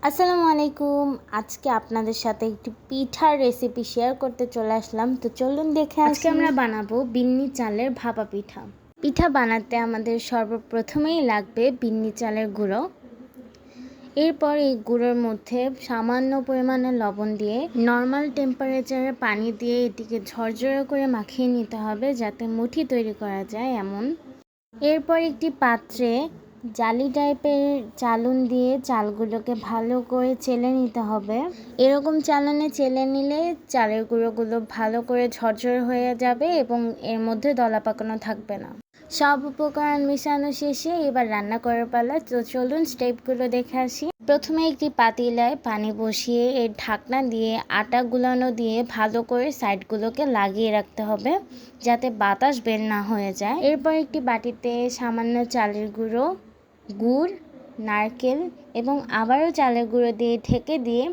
আসসালামু আলাইকুম। আজকে আপনাদের সাথে একটি পিঠার রেসিপি শেয়ার করতে চলে আসলাম। তো চলুন দেখে আজকে আমরা বানাবো বিন্নি চালের ভাপা পিঠা। পিঠা বানাতে আমাদের সর্বপ্রথমেই লাগবে বিন্নি চালের গুঁড়ো। এরপর এই গুঁড়োর মধ্যে সামান্য পরিমাণে লবণ দিয়ে নর্মাল টেম্পারেচারে পানি দিয়ে এটিকে ঝরঝরে করে মাখিয়ে নিতে হবে যাতে মুঠি তৈরি করা যায় এমন। এরপর একটি পাত্রে জালি টাইপের চালুন দিয়ে চালগুলোকে ভালো করে চেলে নিতে হবে। এরকম চালনে চেলে নিলে চালের গুঁড়োগুলো ভালো করে ঝরঝরে হয়ে যাবে এবং এর মধ্যে দলা পাকানো থাকবে না। সব উপকরণ মেশানো শেষে এবার রান্না করার পালা। তো চলুন স্টেপগুলো দেখে আসি। প্রথমে একটি পাতিলায় পানি বসিয়ে এর ঢাকনা দিয়ে আটা গুলানো দিয়ে ভালো করে সাইডগুলোকে লাগিয়ে রাখতে হবে যাতে বাতাস বের না হয়ে যায়। এরপর একটি বাটিতে সামান্য চালের গুঁড়ো, গুড়, নারকেল এবং আবারও চালের গুঁড়ো দিয়ে ঢেকে দিয়ে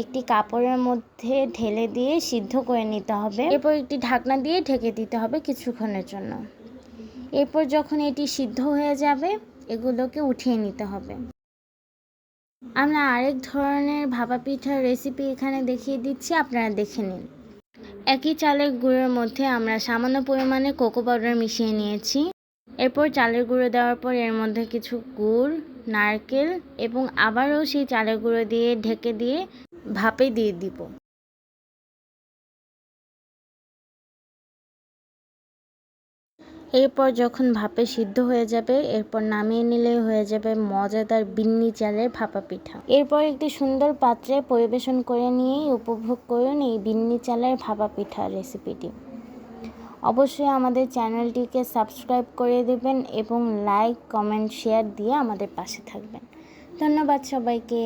একটি কাপড়ের মধ্যে ঢেলে দিয়ে সিদ্ধ করে নিতে হবে। এরপর একটি ঢাকনা দিয়ে ঢেকে দিতে হবে কিছুক্ষণের জন্য। এরপর যখন এটি সিদ্ধ হয়ে যাবে এগুলোকে উঠিয়ে নিতে হবে। আমরা আরেক ধরনের ভাপা পিঠার রেসিপি এখানে দেখিয়ে দিচ্ছি, আপনারা দেখে নিন। একই চালের গুঁড়োর মধ্যে আমরা সামান্য পরিমাণে কোকো পাউডার মিশিয়ে নিয়েছি। এরপর চালের গুঁড়ো দেওয়ার পর এর মধ্যে কিছু গুড়, নারকেল এবং আবারও সেই চালের গুঁড়ো দিয়ে ঢেকে দিয়ে ভাপে দিয়ে দিব। এরপর যখন ভাপে সিদ্ধ হয়ে যাবে এরপর নামিয়ে নিলেই হয়ে যাবে মজাদার বিন্নি চালের ভাপা পিঠা। এরপর একটি সুন্দর পাত্রে পরিবেশন করে নিয়েই উপভোগ করুন এই বিন্নি চালের ভাপা পিঠা রেসিপিটি। অবশ্যই আমাদের চ্যানেলটিকে সাবস্ক্রাইব করে দেবেন এবং লাইক, কমেন্ট, শেয়ার দিয়ে আমাদের পাশে থাকবেন। ধন্যবাদ সবাইকে।